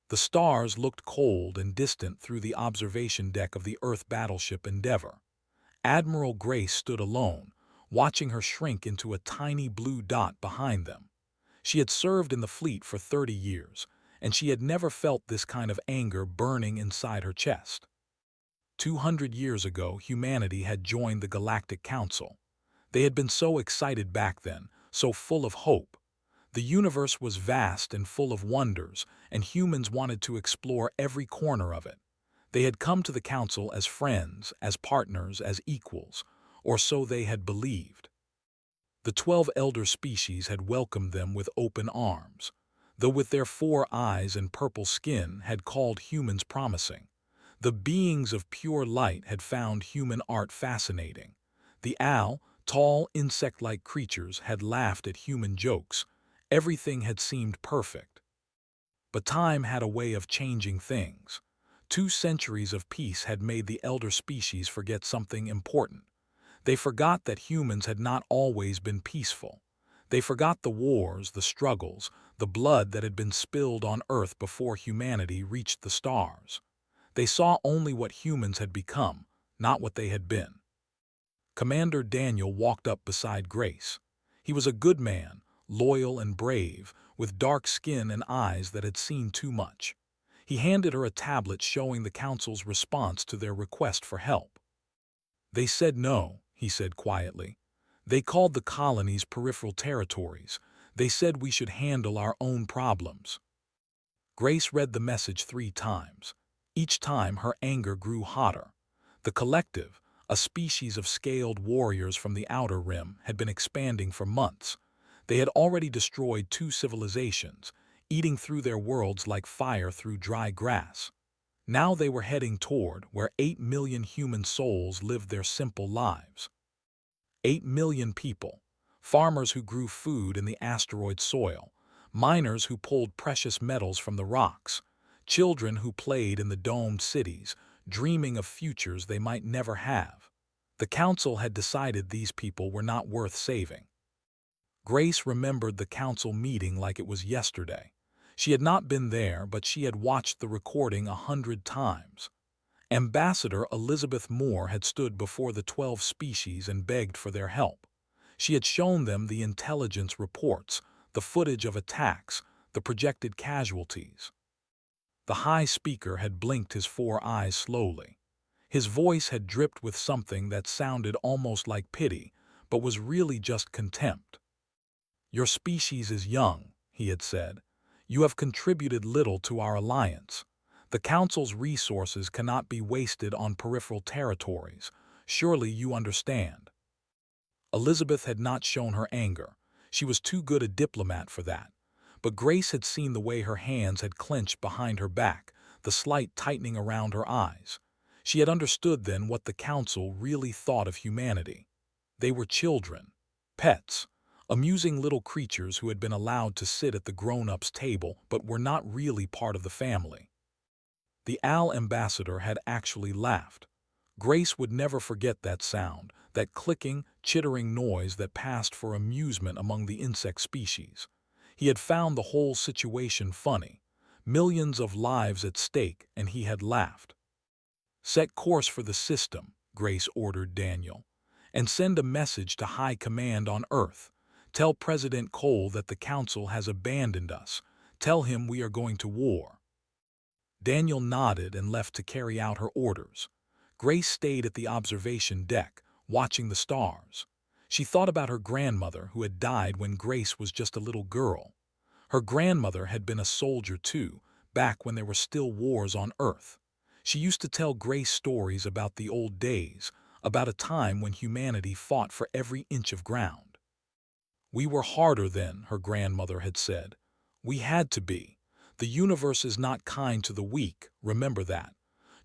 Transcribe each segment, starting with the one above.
The stars looked cold and distant through the observation deck of the Earth battleship Endeavour. Admiral Grace stood alone, watching her shrink into a tiny blue dot behind them. She had served in the fleet for 30 years, and she had never felt this kind of anger burning inside her chest. 200 years ago, humanity had joined the Galactic Council. They had been so excited back then, so full of hope. The universe was vast and full of wonders, and humans wanted to explore every corner of it. They had come to the council as friends, as partners, as equals, or so they had believed. The 12 elder species had welcomed them with open arms, though with their 4 eyes and purple skin had called humans promising. The beings of pure light had found human art fascinating. The owl, tall, insect-like creatures had laughed at human jokes. Everything had seemed perfect. But time had a way of changing things. 2 centuries of peace had made the elder species forget something important. They forgot that humans had not always been peaceful. They forgot the wars, the struggles, the blood that had been spilled on Earth before humanity reached the stars. They saw only what humans had become, not what they had been. Commander Daniel walked up beside Grace. He was a good man, loyal and brave, with dark skin and eyes that had seen too much. He handed her a tablet showing the Council's response to their request for help. "They said no," he said quietly. "They called the colonies peripheral territories. They said we should handle our own problems." Grace read the message 3 times. Each time her anger grew hotter. The collective, a species of scaled warriors from the outer rim, had been expanding for months. They had already destroyed 2 civilizations, eating through their worlds like fire through dry grass. Now they were heading toward where 8 million human souls lived their simple lives. 8 million people, farmers who grew food in the asteroid soil, miners who pulled precious metals from the rocks, children who played in the domed cities, dreaming of futures they might never have. The council had decided these people were not worth saving. Grace remembered the council meeting like it was yesterday. She had not been there, but she had watched the recording 100 times. Ambassador Elizabeth Moore had stood before the 12 species and begged for their help. She had shown them the intelligence reports, the footage of attacks, the projected casualties. The High Speaker had blinked his 4 eyes slowly. His voice had dripped with something that sounded almost like pity, but was really just contempt. "Your species is young," he had said. "You have contributed little to our alliance. The Council's resources cannot be wasted on peripheral territories. Surely you understand." Elizabeth had not shown her anger. She was too good a diplomat for that. But Grace had seen the way her hands had clenched behind her back, the slight tightening around her eyes. She had understood then what the Council really thought of humanity. They were children, pets, amusing little creatures who had been allowed to sit at the grown-ups' table but were not really part of the family. The owl ambassador had actually laughed. Grace would never forget that sound, that clicking, chittering noise that passed for amusement among the insect species. He had found the whole situation funny. Millions of lives at stake, and he had laughed. "Set course for the system," Grace ordered Daniel, "and send a message to High Command on Earth. Tell President Cole that the Council has abandoned us. Tell him we are going to war." Daniel nodded and left to carry out her orders. Grace stayed at the observation deck, watching the stars. She thought about her grandmother who had died when Grace was just a little girl. Her grandmother had been a soldier too, back when there were still wars on Earth. She used to tell Grace stories about the old days, about a time when humanity fought for every inch of ground. "We were harder then," her grandmother had said. "We had to be. The universe is not kind to the weak, remember that.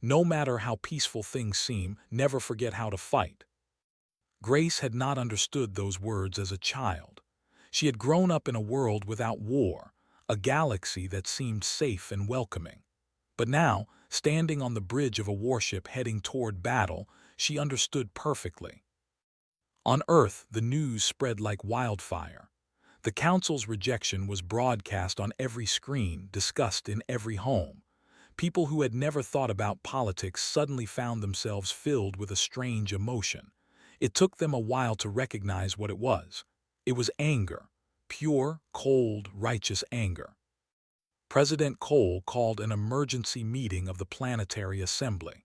No matter how peaceful things seem, never forget how to fight." Grace had not understood those words as a child. She had grown up in a world without war, a galaxy that seemed safe and welcoming. But now, standing on the bridge of a warship heading toward battle, she understood perfectly. On Earth, the news spread like wildfire. The council's rejection was broadcast on every screen, discussed in every home. People who had never thought about politics suddenly found themselves filled with a strange emotion. It took them a while to recognize what it was. It was anger, pure, cold, righteous anger. President Cole called an emergency meeting of the Planetary Assembly.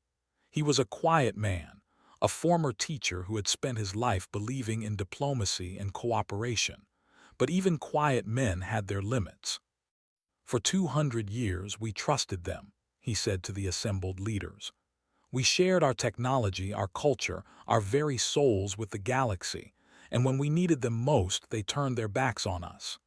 He was a quiet man, a former teacher who had spent his life believing in diplomacy and cooperation. But even quiet men had their limits. "For 200 years we trusted them," he said to the assembled leaders. "We shared our technology, our culture, our very souls with the galaxy, and when we needed them most, they turned their backs on us."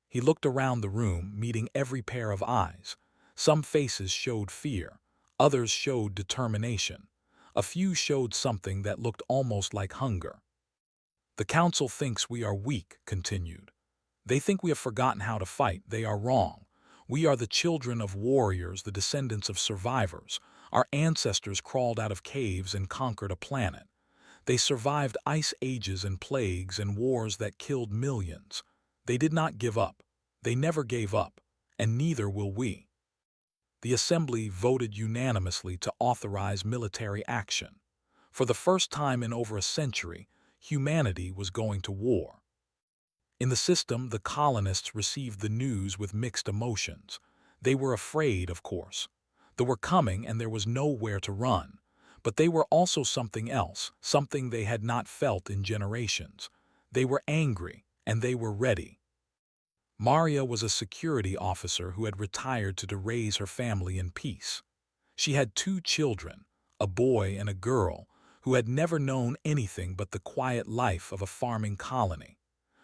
He looked around the room, meeting every pair of eyes. Some faces showed fear, others showed determination. A few showed something that looked almost like hunger. "The council thinks we are weak," continued. "They think we have forgotten how to fight. They are wrong. We are the children of warriors, the descendants of survivors. Our ancestors crawled out of caves and conquered a planet. They survived ice ages and plagues and wars that killed millions. They did not give up. They never gave up, and neither will we." The assembly voted unanimously to authorize military action. For the first time in over a century, humanity was going to war. In the system, the colonists received the news with mixed emotions. They were afraid, of course. They were coming and there was nowhere to run. But they were also something else, something they had not felt in generations. They were angry, and they were ready. Maria was a security officer who had retired to raise her family in peace. She had 2 children, a boy and a girl, who had never known anything but the quiet life of a farming colony.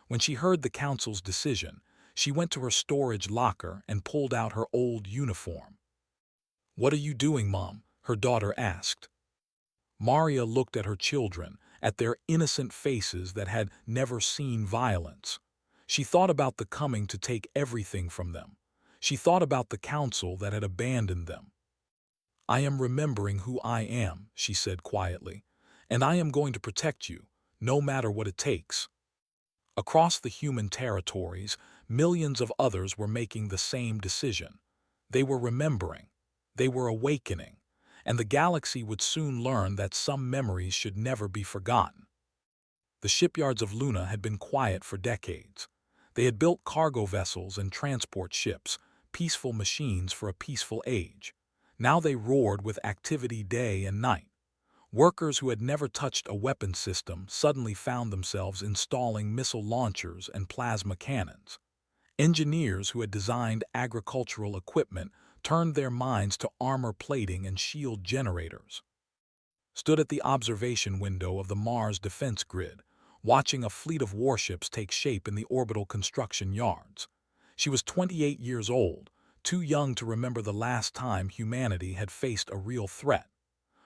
When she heard the council's decision, she went to her storage locker and pulled out her old uniform. "What are you doing, Mom?" her daughter asked. Maria looked at her children, at their innocent faces that had never seen violence. She thought about the coming to take everything from them. She thought about the council that had abandoned them. "I am remembering who I am," she said quietly, "and I am going to protect you, no matter what it takes." Across the human territories, millions of others were making the same decision. They were remembering. They were awakening. And the galaxy would soon learn that some memories should never be forgotten. The shipyards of Luna had been quiet for decades. They had built cargo vessels and transport ships, peaceful machines for a peaceful age. Now they roared with activity day and night. Workers who had never touched a weapon system suddenly found themselves installing missile launchers and plasma cannons. Engineers who had designed agricultural equipment turned their minds to armor plating and shield generators. Stood at the observation window of the Mars defense grid, watching a fleet of warships take shape in the orbital construction yards. She was 28 years old, too young to remember the last time humanity had faced a real threat.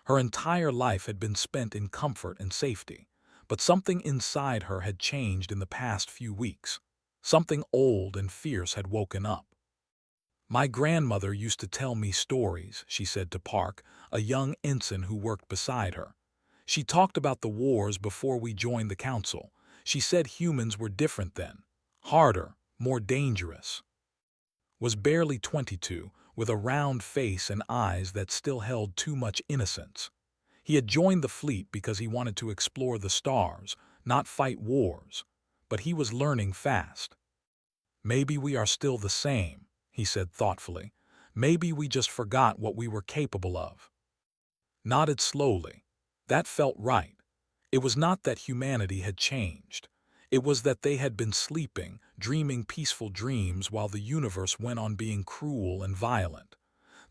Her entire life had been spent in comfort and safety, but something inside her had changed in the past few weeks. Something old and fierce had woken up. "My grandmother used to tell me stories," she said to Park, a young ensign who worked beside her. "She talked about the wars before we joined the council. She said humans were different then, harder, more dangerous." Was barely 22, with a round face and eyes that still held too much innocence. He had joined the fleet because he wanted to explore the stars, not fight wars. But he was learning fast. "Maybe we are still the same," he said thoughtfully. "Maybe we just forgot what we were capable of." Nodded slowly. That felt right. It was not that humanity had changed. It was that they had been sleeping, dreaming peaceful dreams while the universe went on being cruel and violent.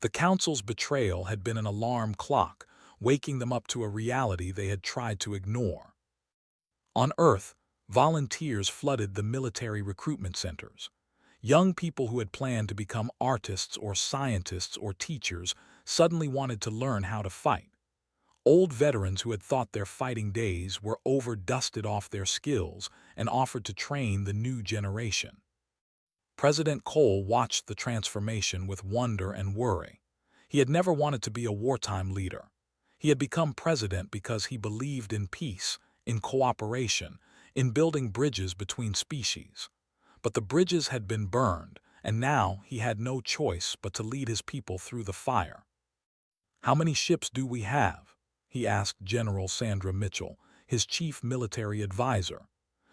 The council's betrayal had been an alarm clock, waking them up to a reality they had tried to ignore. On Earth, volunteers flooded the military recruitment centers. Young people who had planned to become artists or scientists or teachers suddenly wanted to learn how to fight. Old veterans who had thought their fighting days were over dusted off their skills and offered to train the new generation. President Cole watched the transformation with wonder and worry. He had never wanted to be a wartime leader. He had become president because he believed in peace, in cooperation, in building bridges between species. But the bridges had been burned, and now he had no choice but to lead his people through the fire. "How many ships do we have?" he asked General Sandra Mitchell, his chief military advisor.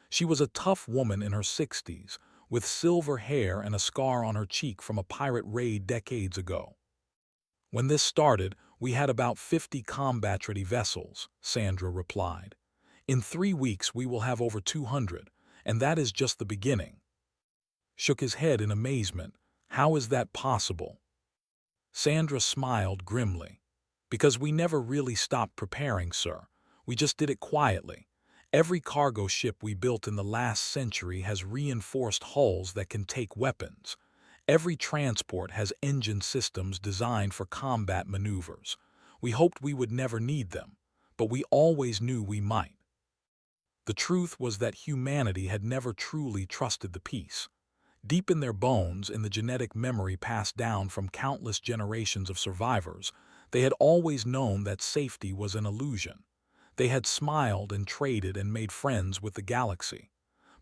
She was a tough woman in her 60s, with silver hair and a scar on her cheek from a pirate raid decades ago. "When this started, we had about 50 combat-ready vessels," Sandra replied. "In 3 weeks we will have over 200, and that is just the beginning." Shook his head in amazement. "How is that possible?" Sandra smiled grimly. "Because we never really stopped preparing, sir. We just did it quietly. Every cargo ship we built in the last century has reinforced hulls that can take weapons. Every transport has engine systems designed for combat maneuvers. We hoped we would never need them, but we always knew we might." The truth was that humanity had never truly trusted the peace. Deep in their bones, in the genetic memory passed down from countless generations of survivors, they had always known that safety was an illusion. They had smiled and traded and made friends with the galaxy.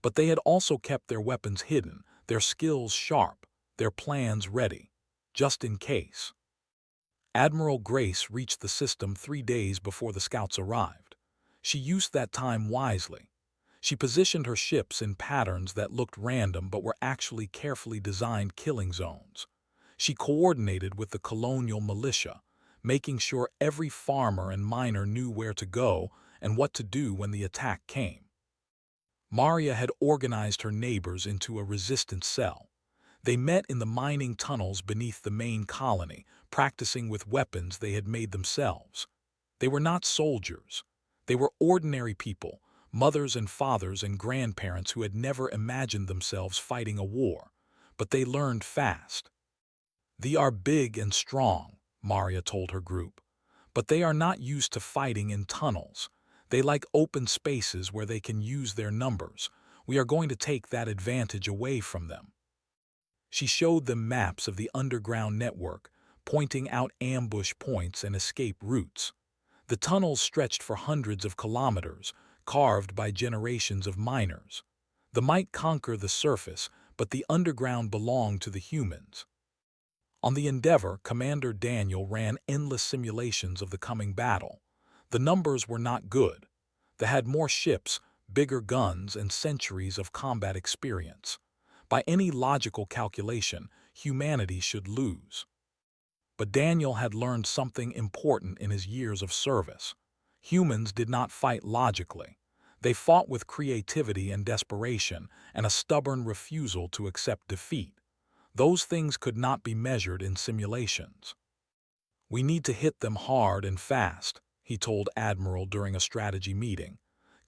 But they had also kept their weapons hidden, their skills sharp, their plans ready, just in case. Admiral Grace reached the system 3 days before the scouts arrived. She used that time wisely. She positioned her ships in patterns that looked random but were actually carefully designed killing zones. She coordinated with the colonial militia, making sure every farmer and miner knew where to go and what to do when the attack came. Maria had organized her neighbors into a resistance cell. They met in the mining tunnels beneath the main colony, practicing with weapons they had made themselves. They were not soldiers. They were ordinary people, mothers and fathers and grandparents who had never imagined themselves fighting a war. But they learned fast. "They are big and strong," Maria told her group. "But they are not used to fighting in tunnels. They like open spaces where they can use their numbers. We are going to take that advantage away from them." She showed them maps of the underground network, pointing out ambush points and escape routes. The tunnels stretched for hundreds of kilometers, carved by generations of miners. They might conquer the surface, but the underground belonged to the humans. On the Endeavor, Commander Daniel ran endless simulations of the coming battle. The numbers were not good. They had more ships, bigger guns, and centuries of combat experience. By any logical calculation, humanity should lose. But Daniel had learned something important in his years of service. Humans did not fight logically. They fought with creativity and desperation, and a stubborn refusal to accept defeat. Those things could not be measured in simulations. "We need to hit them hard and fast," he told Admiral during a strategy meeting.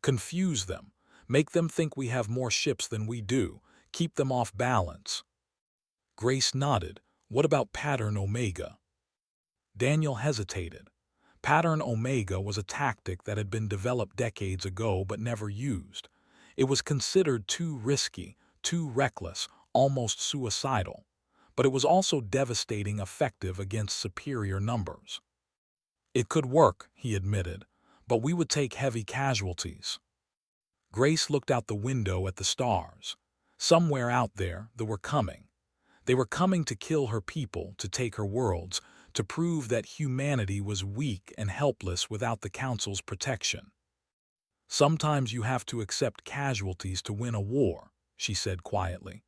"Confuse them. Make them think we have more ships than we do. Keep them off balance." Grace nodded. "What about Pattern Omega?" Daniel hesitated. Pattern Omega was a tactic that had been developed decades ago but never used. It was considered too risky, too reckless, almost suicidal. But it was also devastating effective against superior numbers. "It could work," he admitted, "but we would take heavy casualties." Grace looked out the window at the stars. Somewhere out there, they were coming. They were coming to kill her people, to take her worlds, to prove that humanity was weak and helpless without the Council's protection. "Sometimes you have to accept casualties to win a war," she said quietly.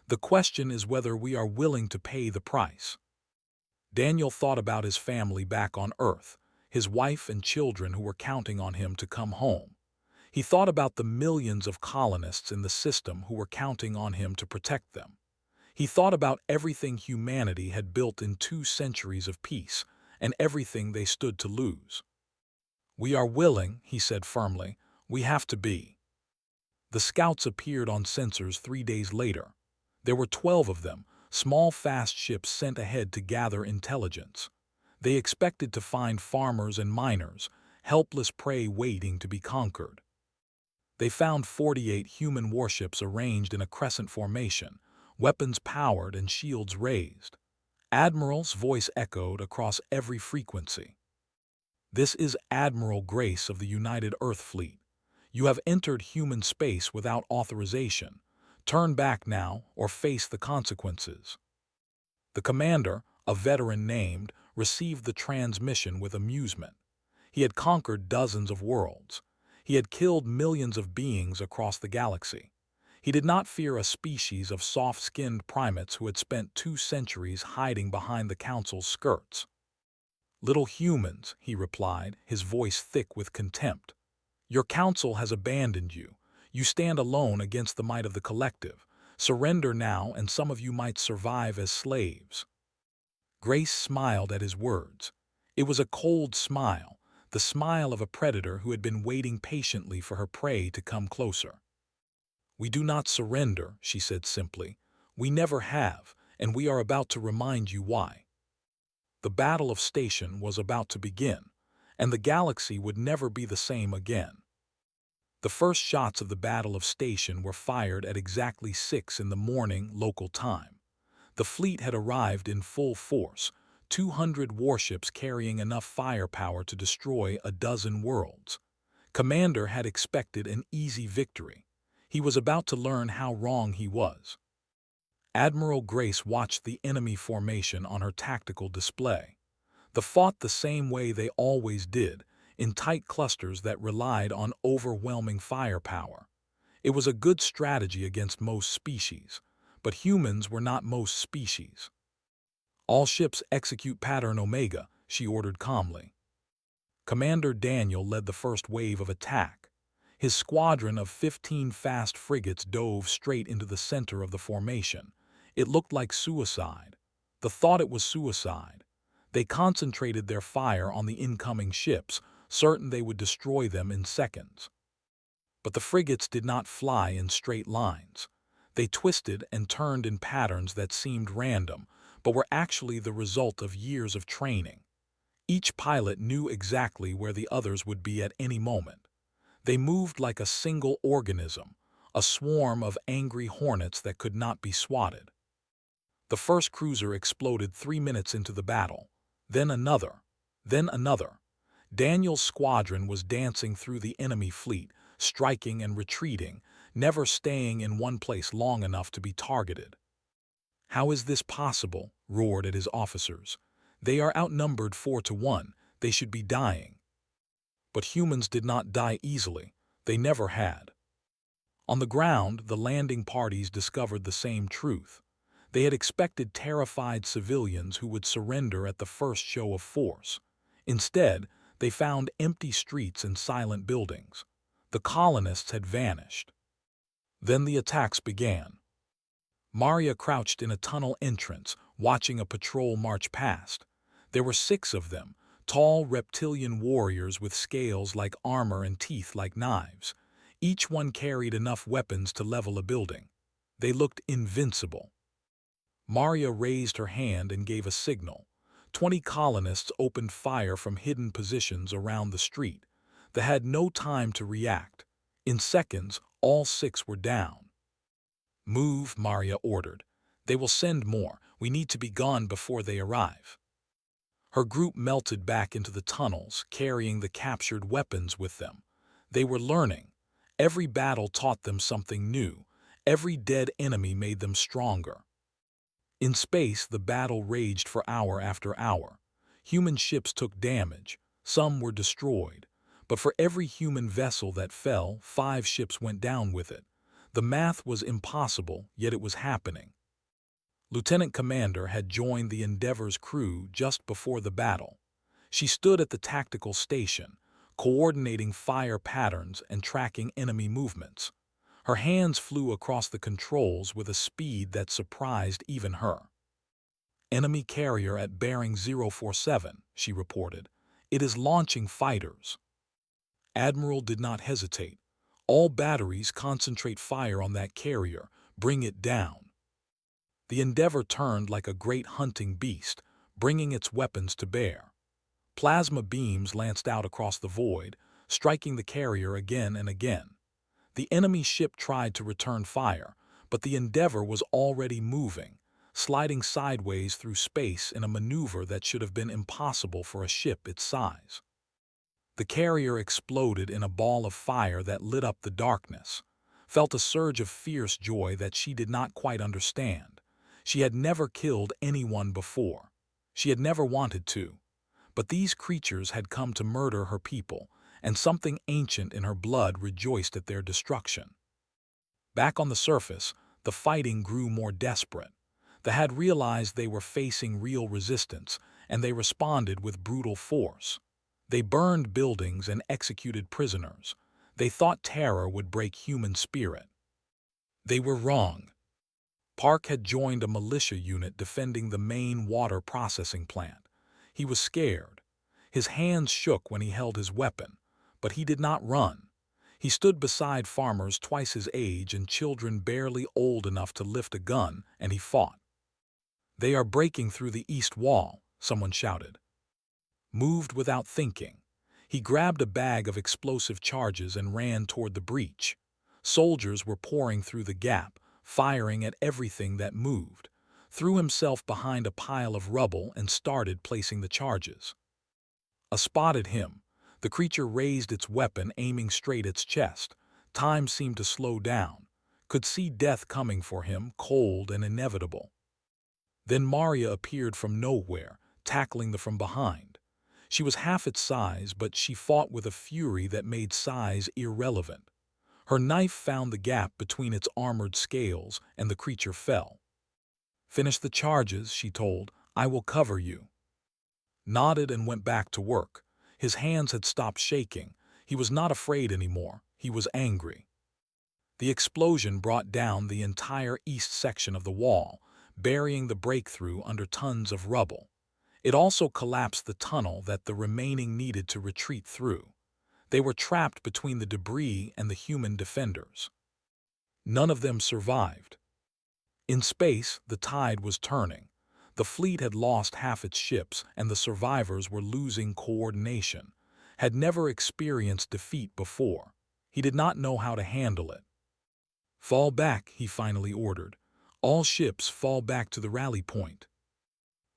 "The question is whether we are willing to pay the price." Daniel thought about his family back on Earth, his wife and children who were counting on him to come home. He thought about the millions of colonists in the system who were counting on him to protect them. He thought about everything humanity had built in 2 centuries of peace, and everything they stood to lose. "We are willing," he said firmly. "We have to be." The scouts appeared on sensors 3 days later. There were 12 of them, small fast ships sent ahead to gather intelligence. They expected to find farmers and miners, helpless prey waiting to be conquered. They found 48 human warships arranged in a crescent formation, weapons powered and shields raised. Admiral's voice echoed across every frequency. "This is Admiral Grace of the United Earth Fleet. You have entered human space without authorization. Turn back now or face the consequences. The commander, a veteran named, received the transmission with amusement. He had conquered dozens of worlds. He had killed millions of beings across the galaxy. He did not fear a species of soft-skinned primates who had spent 2 centuries hiding behind the Council's skirts. "Little humans," he replied, his voice thick with contempt. "Your council has abandoned you. You stand alone against the might of the collective. Surrender now, and some of you might survive as slaves." Grace smiled at his words. It was a cold smile, the smile of a predator who had been waiting patiently for her prey to come closer. "We do not surrender," she said simply. "We never have, and we are about to remind you why." The Battle of Station was about to begin, and the galaxy would never be the same again. The first shots of the Battle of Station were fired at exactly 6 in the morning local time. The fleet had arrived in full force, 200 warships carrying enough firepower to destroy a dozen worlds. Commander had expected an easy victory. He was about to learn how wrong he was. Admiral Grace watched the enemy formation on her tactical display. They fought the same way they always did, in tight clusters that relied on overwhelming firepower. It was a good strategy against most species, but humans were not most species. "All ships execute pattern Omega," she ordered calmly. Commander Daniel led the first wave of attack. His squadron of 15 fast frigates dove straight into the center of the formation. It looked like suicide. The thought it was suicide. They concentrated their fire on the incoming ships, certain they would destroy them in seconds. But the frigates did not fly in straight lines. They twisted and turned in patterns that seemed random, but were actually the result of years of training. Each pilot knew exactly where the others would be at any moment. They moved like a single organism, a swarm of angry hornets that could not be swatted. The first cruiser exploded 3 minutes into the battle. Then another. Then another. Daniel's squadron was dancing through the enemy fleet, striking and retreating, never staying in one place long enough to be targeted. "How is this possible?" roared at his officers. "They are outnumbered 4-1. They should be dying." But humans did not die easily. They never had. On the ground, the landing parties discovered the same truth. They had expected terrified civilians who would surrender at the first show of force. Instead, they found empty streets and silent buildings. The colonists had vanished. Then the attacks began. Maria crouched in a tunnel entrance, watching a patrol march past. There were 6 of them, tall reptilian warriors with scales like armor and teeth like knives. Each one carried enough weapons to level a building. They looked invincible. Maria raised her hand and gave a signal. 20 colonists opened fire from hidden positions around the street. They had no time to react. In seconds, all 6 were down. "Move," Maria ordered. "They will send more. We need to be gone before they arrive." Her group melted back into the tunnels, carrying the captured weapons with them. They were learning. Every battle taught them something new. Every dead enemy made them stronger. In space, the battle raged for hour after hour. Human ships took damage. Some were destroyed. But for every human vessel that fell, 5 ships went down with it. The math was impossible, yet it was happening. Lieutenant Commander had joined the Endeavor's crew just before the battle. She stood at the tactical station, coordinating fire patterns and tracking enemy movements. Her hands flew across the controls with a speed that surprised even her. "Enemy carrier at bearing 047, she reported. "It is launching fighters." Admiral did not hesitate. "All batteries concentrate fire on that carrier. Bring it down." The Endeavor turned like a great hunting beast, bringing its weapons to bear. Plasma beams lanced out across the void, striking the carrier again and again. The enemy ship tried to return fire, but the Endeavor was already moving, sliding sideways through space in a maneuver that should have been impossible for a ship its size. The carrier exploded in a ball of fire that lit up the darkness. felt a surge of fierce joy that she did not quite understand. She had never killed anyone before. She had never wanted to. But these creatures had come to murder her people, and something ancient in her blood rejoiced at their destruction. Back on the surface, the fighting grew more desperate. The had realized they were facing real resistance, and they responded with brutal force. They burned buildings and executed prisoners. They thought terror would break human spirit. They were wrong. Park had joined a militia unit defending the main water processing plant. He was scared. His hands shook when he held his weapon, but he did not run. He stood beside farmers twice his age and children barely old enough to lift a gun, and he fought. "They are breaking through the east wall," someone shouted. Moved without thinking, he grabbed a bag of explosive charges and ran toward the breach. Soldiers were pouring through the gap, firing at everything that moved, threw himself behind a pile of rubble and started placing the charges. Spotted him. The creature raised its weapon, aiming straight at its chest. Time seemed to slow down. Could see death coming for him, cold and inevitable. Then Maria appeared from nowhere, tackling the from behind. She was half its size, but she fought with a fury that made size irrelevant. Her knife found the gap between its armored scales, and the creature fell. "Finish the charges," she told. "I will cover you." Nodded and went back to work. His hands had stopped shaking. He was not afraid anymore. He was angry. The explosion brought down the entire east section of the wall, burying the breakthrough under tons of rubble. It also collapsed the tunnel that the remaining needed to retreat through. They were trapped between the debris and the human defenders. None of them survived. In space, the tide was turning. The fleet had lost half its ships, and the survivors were losing coordination. Had never experienced defeat before. He did not know how to handle it. "Fall back," he finally ordered. "All ships fall back to the rally point."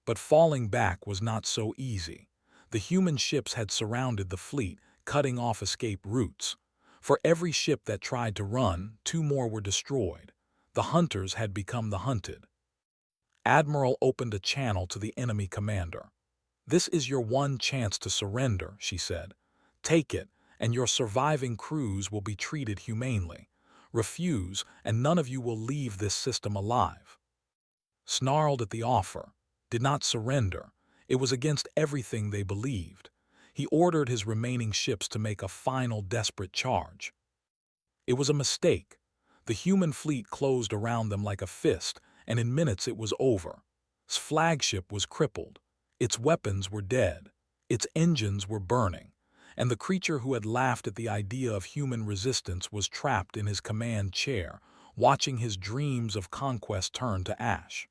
But falling back was not so easy. The human ships had surrounded the fleet, cutting off escape routes. For every ship that tried to run, 2 more were destroyed. The hunters had become the hunted. Admiral opened a channel to the enemy commander. "This is your one chance to surrender," she said. "Take it, and your surviving crews will be treated humanely. Refuse, and none of you will leave this system alive." Snarled at the offer, did not surrender. It was against everything they believed. He ordered his remaining ships to make a final desperate charge. It was a mistake. The human fleet closed around them like a fist, and in minutes it was over. Its flagship was crippled. Its weapons were dead. Its engines were burning. And the creature who had laughed at the idea of human resistance was trapped in his command chair, watching his dreams of conquest turn to ash.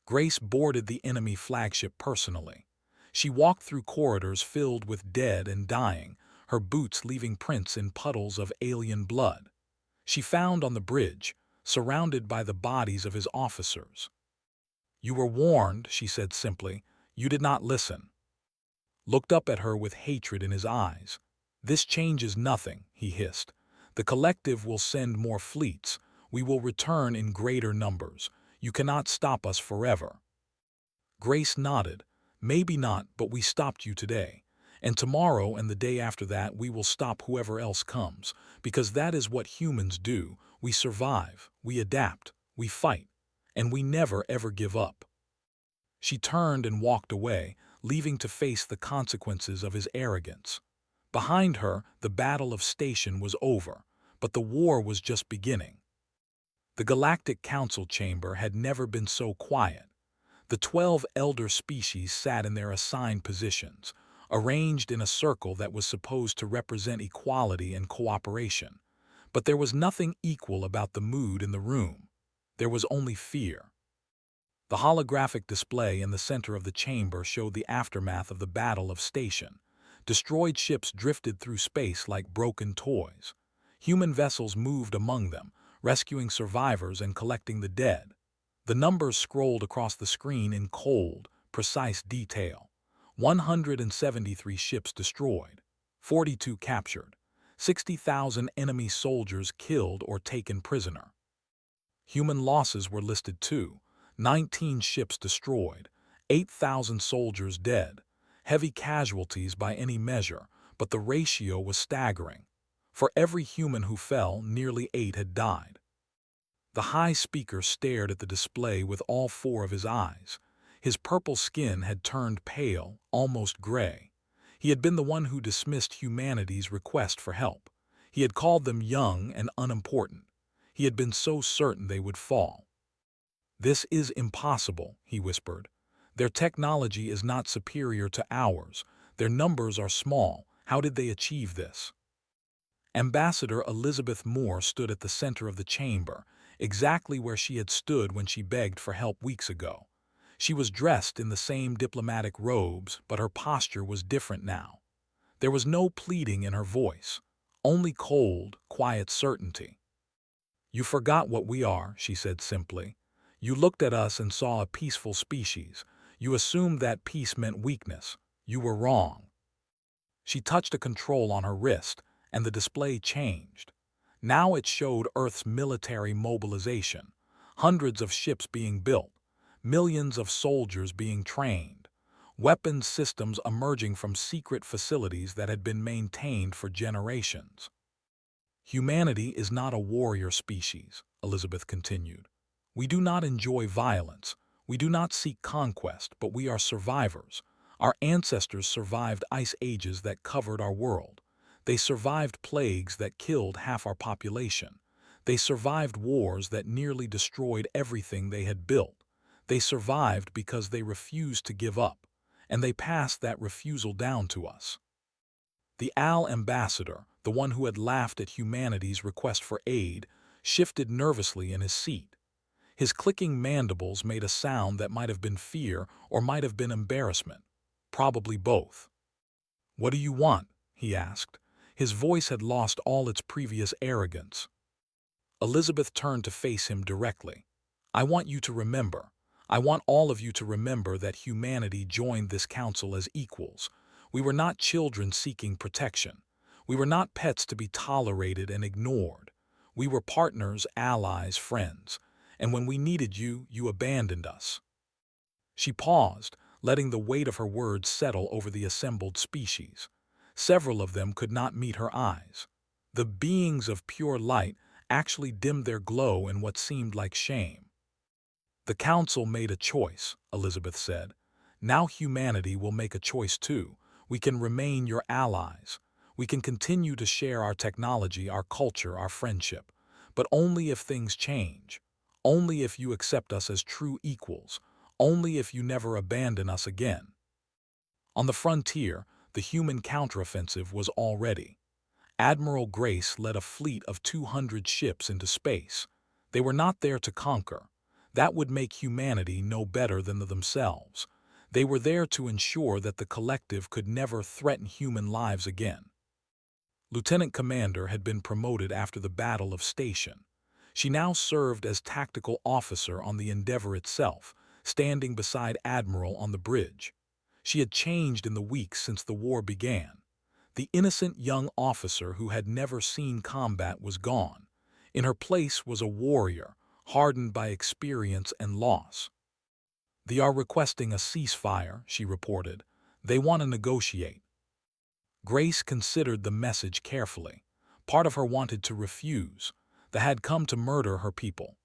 Grace boarded the enemy flagship personally. She walked through corridors filled with dead and dying, her boots leaving prints in puddles of alien blood. She found on the bridge, surrounded by the bodies of his officers. "You were warned," she said simply. "You did not listen." Looked up at her with hatred in his eyes. "This changes nothing," he hissed. "The collective will send more fleets. We will return in greater numbers. You cannot stop us forever." Grace nodded. "Maybe not, but we stopped you today. And tomorrow and the day after that we will stop whoever else comes, because that is what humans do. We survive, we adapt, we fight, and we never ever give up." She turned and walked away, leaving to face the consequences of his arrogance. Behind her, the Battle of Station was over, but the war was just beginning. The Galactic Council chamber had never been so quiet. The 12 elder species sat in their assigned positions, arranged in a circle that was supposed to represent equality and cooperation. But there was nothing equal about the mood in the room. There was only fear. The holographic display in the center of the chamber showed the aftermath of the Battle of Station. Destroyed ships drifted through space like broken toys. Human vessels moved among them, rescuing survivors and collecting the dead. The numbers scrolled across the screen in cold, precise detail. 173 ships destroyed, 42 captured, 60,000 enemy soldiers killed or taken prisoner. Human losses were listed too: 19 ships destroyed, 8,000 soldiers dead, heavy casualties by any measure, but the ratio was staggering. For every human who fell, nearly 8 had died. The High Speaker stared at the display with all 4 of his eyes. His purple skin had turned pale, almost gray. He had been the one who dismissed humanity's request for help. He had called them young and unimportant. He had been so certain they would fall. "This is impossible," he whispered. "Their technology is not superior to ours. Their numbers are small. How did they achieve this?" Ambassador Elizabeth Moore stood at the center of the chamber, exactly where she had stood when she begged for help weeks ago. She was dressed in the same diplomatic robes, but her posture was different now. There was no pleading in her voice, only cold, quiet certainty. "You forgot what we are," she said simply. "You looked at us and saw a peaceful species. You assumed that peace meant weakness. You were wrong." She touched a control on her wrist, and the display changed. Now it showed Earth's military mobilization, hundreds of ships being built, millions of soldiers being trained, weapons systems emerging from secret facilities that had been maintained for generations. "Humanity is not a warrior species," Elizabeth continued. "We do not enjoy violence. We do not seek conquest, but we are survivors. Our ancestors survived ice ages that covered our world. They survived plagues that killed half our population. They survived wars that nearly destroyed everything they had built. They survived because they refused to give up, and they passed that refusal down to us." The ambassador, the one who had laughed at humanity's request for aid, shifted nervously in his seat. His clicking mandibles made a sound that might have been fear or might have been embarrassment. Probably both. "What do you want?" he asked. His voice had lost all its previous arrogance. Elizabeth turned to face him directly. "I want you to remember. I want all of you to remember that humanity joined this council as equals. We were not children seeking protection. We were not pets to be tolerated and ignored. We were partners, allies, friends. And when we needed you, you abandoned us." She paused, letting the weight of her words settle over the assembled species. Several of them could not meet her eyes. The beings of pure light actually dimmed their glow in what seemed like shame. "The Council made a choice," Elizabeth said. "Now humanity will make a choice too. We can remain your allies. We can continue to share our technology, our culture, our friendship. But only if things change. Only if you accept us as true equals. Only if you never abandon us again." On the frontier, the human counteroffensive was already. Admiral Grace led a fleet of 200 ships into space. They were not there to conquer. That would make humanity no better than themselves. They were there to ensure that the collective could never threaten human lives again. Lieutenant Commander had been promoted after the Battle of Station. She now served as tactical officer on the Endeavour itself, standing beside Admiral on the bridge. She had changed in the weeks since the war began. The innocent young officer who had never seen combat was gone. In her place was a warrior, hardened by experience and loss. "They are requesting a ceasefire," she reported. "They want to negotiate." Grace considered the message carefully. Part of her wanted to refuse. They had come to murder her people.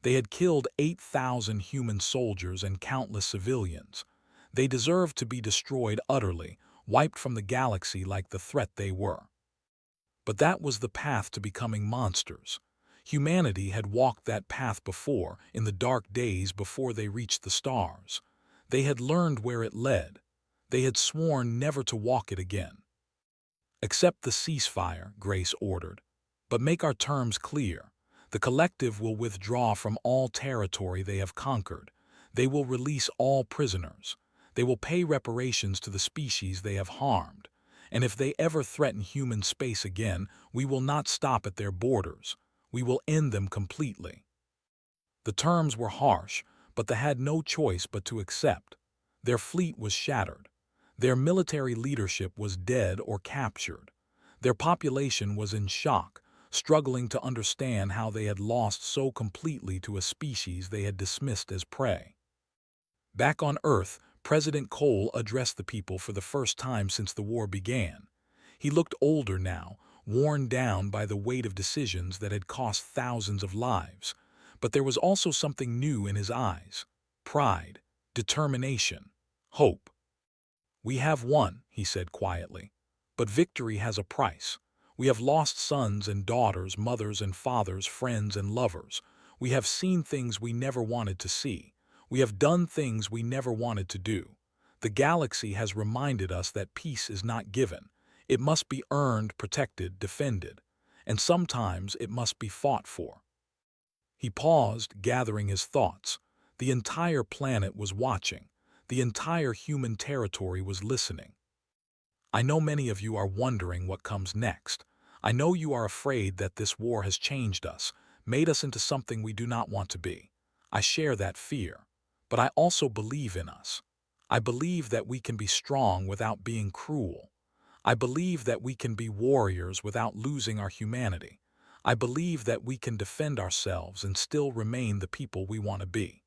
They had killed 8,000 human soldiers and countless civilians. They deserved to be destroyed utterly, wiped from the galaxy like the threat they were. But that was the path to becoming monsters. Humanity had walked that path before, in the dark days before they reached the stars. They had learned where it led. They had sworn never to walk it again. "Accept the ceasefire," Grace ordered. "But make our terms clear. The collective will withdraw from all territory they have conquered. They will release all prisoners. They will pay reparations to the species they have harmed. And if they ever threaten human space again, we will not stop at their borders. We will end them completely." The terms were harsh, but they had no choice but to accept. Their fleet was shattered. Their military leadership was dead or captured. Their population was in shock, struggling to understand how they had lost so completely to a species they had dismissed as prey. Back on Earth, President Cole addressed the people for the first time since the war began. He looked older now, worn down by the weight of decisions that had cost thousands of lives. But there was also something new in his eyes: pride, determination, hope. "We have won," he said quietly. "But victory has a price. We have lost sons and daughters, mothers and fathers, friends and lovers. We have seen things we never wanted to see. We have done things we never wanted to do. The galaxy has reminded us that peace is not given. It must be earned, protected, defended. And sometimes it must be fought for." He paused, gathering his thoughts. The entire planet was watching. The entire human territory was listening. "I know many of you are wondering what comes next. I know you are afraid that this war has changed us, made us into something we do not want to be. I share that fear. But I also believe in us. I believe that we can be strong without being cruel. I believe that we can be warriors without losing our humanity. I believe that we can defend ourselves and still remain the people we want to be."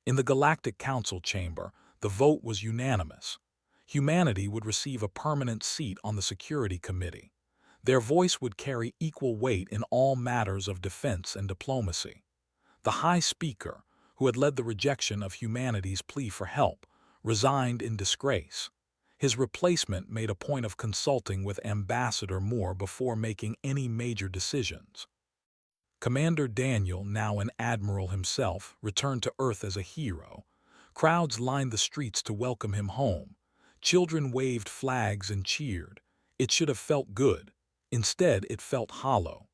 In the Galactic Council chamber, the vote was unanimous. Humanity would receive a permanent seat on the Security Committee. Their voice would carry equal weight in all matters of defense and diplomacy. The High Speaker, who had led the rejection of humanity's plea for help, resigned in disgrace. His replacement made a point of consulting with Ambassador Moore before making any major decisions. Commander Daniel, now an admiral himself, returned to Earth as a hero. Crowds lined the streets to welcome him home. Children waved flags and cheered. It should have felt good. Instead, it felt hollow.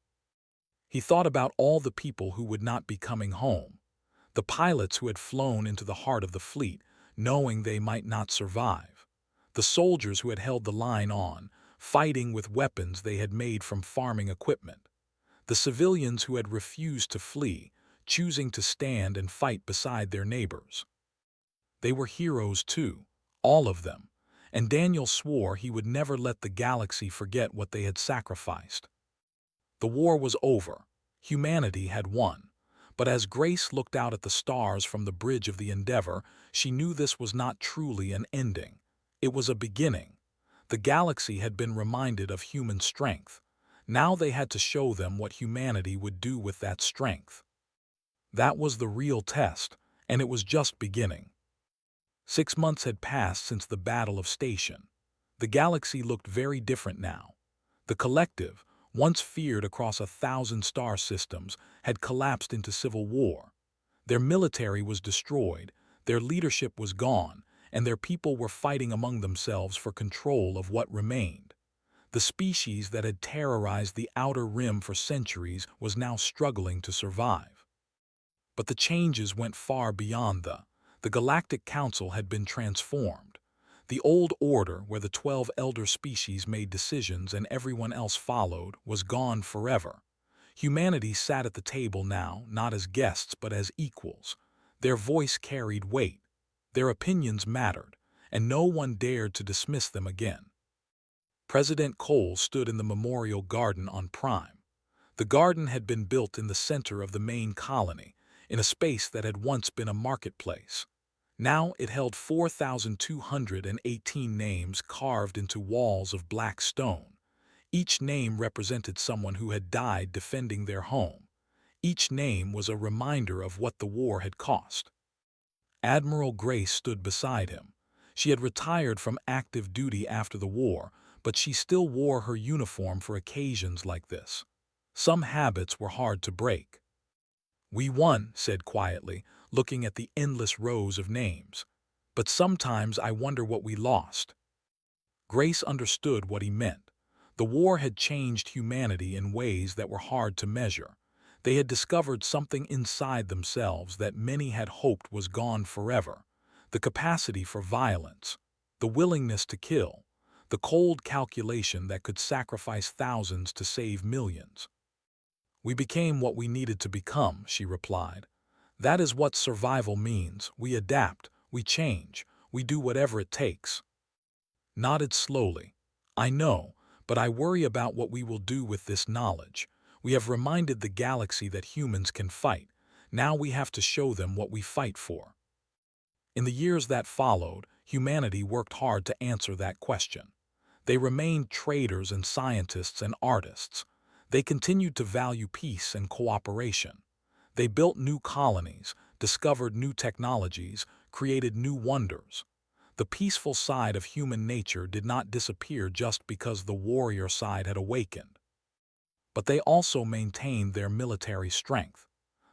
He thought about all the people who would not be coming home. The pilots who had flown into the heart of the fleet, knowing they might not survive. The soldiers who had held the line on, fighting with weapons they had made from farming equipment. The civilians who had refused to flee, choosing to stand and fight beside their neighbors. They were heroes too, all of them, and Daniel swore he would never let the galaxy forget what they had sacrificed. The war was over. Humanity had won. But as Grace looked out at the stars from the bridge of the Endeavor, she knew this was not truly an ending. It was a beginning. The galaxy had been reminded of human strength. Now they had to show them what humanity would do with that strength. That was the real test, and it was just beginning. 6 months had passed since the Battle of Station. The galaxy looked very different now. The collective, once feared across 1,000 star systems, had collapsed into civil war. Their military was destroyed, their leadership was gone, and their people were fighting among themselves for control of what remained. The species that had terrorized the outer rim for centuries was now struggling to survive. But the changes went far beyond the Galactic Council had been transformed. The old order, where the 12 elder species made decisions and everyone else followed, was gone forever. Humanity sat at the table now, not as guests but as equals. Their voice carried weight. Their opinions mattered, and no one dared to dismiss them again. President Cole stood in the memorial garden on Prime. The garden had been built in the center of the main colony, in a space that had once been a marketplace. Now it held 4,218 names carved into walls of black stone. Each name represented someone who had died defending their home. Each name was a reminder of what the war had cost. Admiral Grace stood beside him. She had retired from active duty after the war, but she still wore her uniform for occasions like this. Some habits were hard to break. "We won," said quietly, looking at the endless rows of names. "But sometimes I wonder what we lost." Grace understood what he meant. The war had changed humanity in ways that were hard to measure. They had discovered something inside themselves that many had hoped was gone forever: the capacity for violence, the willingness to kill, the cold calculation that could sacrifice thousands to save millions. "We became what we needed to become," she replied. "That is what survival means. We adapt, we change, we do whatever it takes." Nodded slowly. "I know, But I worry about what we will do with this knowledge. We have reminded the galaxy that humans can fight. Now we have to show them what we fight for." In the years that followed, humanity worked hard to answer that question. They remained traders and scientists and artists. They continued to value peace and cooperation. They built new colonies, discovered new technologies, created new wonders. The peaceful side of human nature did not disappear just because the warrior side had awakened. But they also maintained their military strength.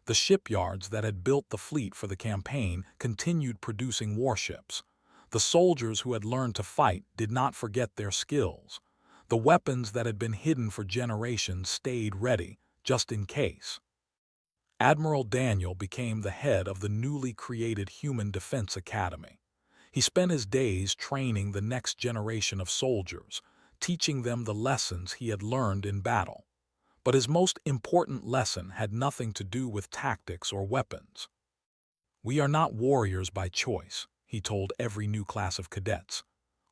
The shipyards that had built the fleet for the campaign continued producing warships. The soldiers who had learned to fight did not forget their skills. The weapons that had been hidden for generations stayed ready, just in case. Admiral Daniel became the head of the newly created Human Defense Academy. He spent his days training the next generation of soldiers, teaching them the lessons he had learned in battle. But his most important lesson had nothing to do with tactics or weapons. "We are not warriors by choice," he told every new class of cadets.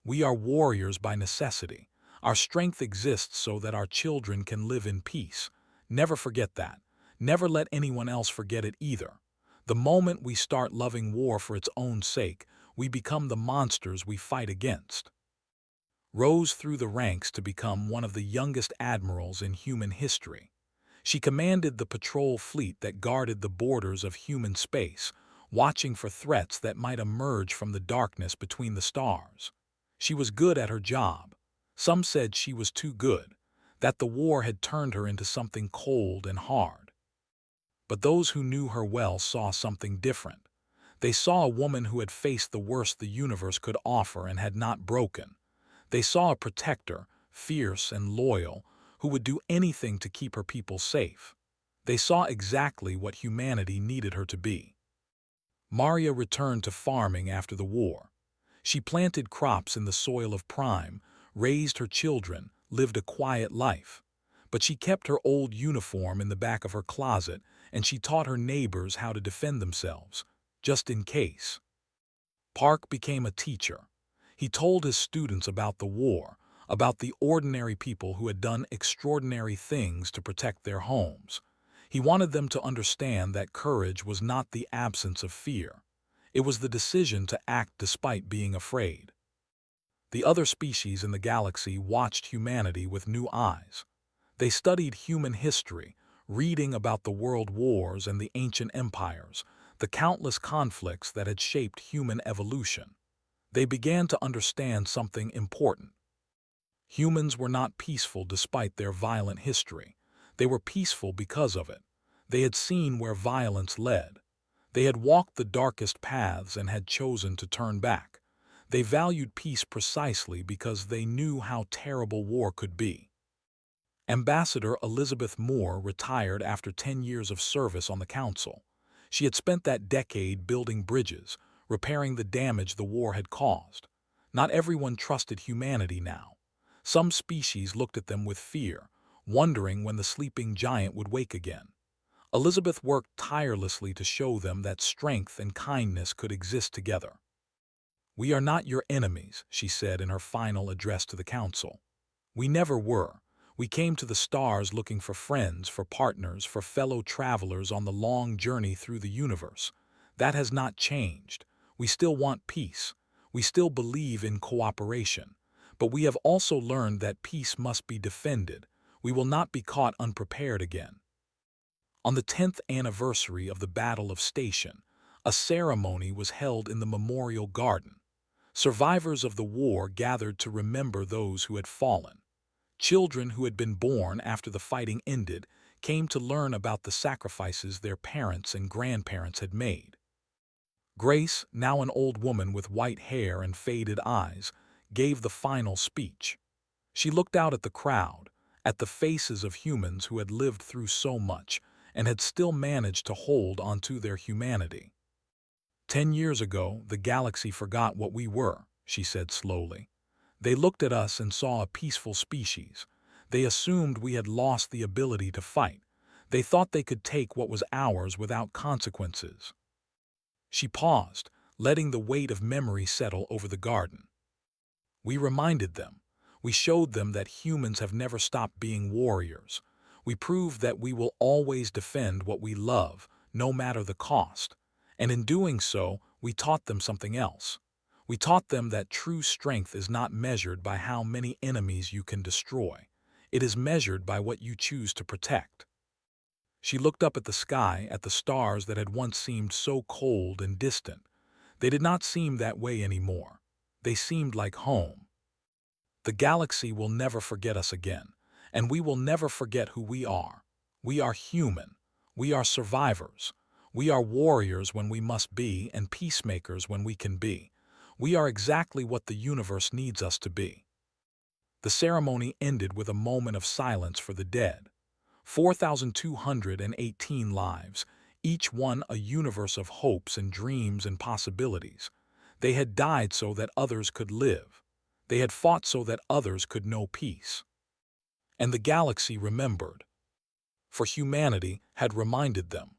"We are warriors by necessity. Our strength exists so that our children can live in peace. Never forget that. Never let anyone else forget it either. The moment we start loving war for its own sake, we become the monsters we fight against." Rose through the ranks to become one of the youngest admirals in human history. She commanded the patrol fleet that guarded the borders of human space, watching for threats that might emerge from the darkness between the stars. She was good at her job. Some said she was too good, that the war had turned her into something cold and hard. But those who knew her well saw something different. They saw a woman who had faced the worst the universe could offer and had not broken. They saw a protector, fierce and loyal, who would do anything to keep her people safe. They saw exactly what humanity needed her to be. Maria returned to farming after the war. She planted crops in the soil of Prime, raised her children, lived a quiet life. But she kept her old uniform in the back of her closet, and she taught her neighbors how to defend themselves, just in case. Park became a teacher. He told his students about the war, about the ordinary people who had done extraordinary things to protect their homes. He wanted them to understand that courage was not the absence of fear. It was the decision to act despite being afraid. The other species in the galaxy watched humanity with new eyes. They studied human history, reading about the world wars and the ancient empires, the countless conflicts that had shaped human evolution. They began to understand something important. Humans were not peaceful despite their violent history. They were peaceful because of it. They had seen where violence led. They had walked the darkest paths and had chosen to turn back. They valued peace precisely because they knew how terrible war could be. Ambassador Elizabeth Moore retired after 10 years of service on the Council. She had spent that decade building bridges, repairing the damage the war had caused. Not everyone trusted humanity now. Some species looked at them with fear, wondering when the sleeping giant would wake again. Elizabeth worked tirelessly to show them that strength and kindness could exist together. "We are not your enemies," she said in her final address to the Council. "We never were. We came to the stars looking for friends, for partners, for fellow travelers on the long journey through the universe. That has not changed. We still want peace. We still believe in cooperation. But we have also learned that peace must be defended. We will not be caught unprepared again." On the 10th anniversary of the Battle of Station, a ceremony was held in the Memorial Garden. Survivors of the war gathered to remember those who had fallen. Children who had been born after the fighting ended came to learn about the sacrifices their parents and grandparents had made. Grace, now an old woman with white hair and faded eyes, gave the final speech. She looked out at the crowd, at the faces of humans who had lived through so much and had still managed to hold onto their humanity. 10 years ago, the galaxy forgot what we were," she said slowly. "They looked at us and saw a peaceful species. They assumed we had lost the ability to fight. They thought they could take what was ours without consequences." She paused, letting the weight of memory settle over the garden. "We reminded them. We showed them that humans have never stopped being warriors. We proved that we will always defend what we love, no matter the cost. And in doing so, we taught them something else. We taught them that true strength is not measured by how many enemies you can destroy. It is measured by what you choose to protect. She looked up at the sky, at the stars that had once seemed so cold and distant. They did not seem that way anymore. They seemed like home. The galaxy will never forget us again, and we will never forget who we are. We are human. We are survivors. We are warriors when we must be, and peacemakers when we can be. We are exactly what the universe needs us to be. The ceremony ended with a moment of silence for the dead. 4,218 lives, each one a universe of hopes and dreams and possibilities. They had died so that others could live. They had fought so that others could know peace. And the galaxy remembered. For humanity had reminded them.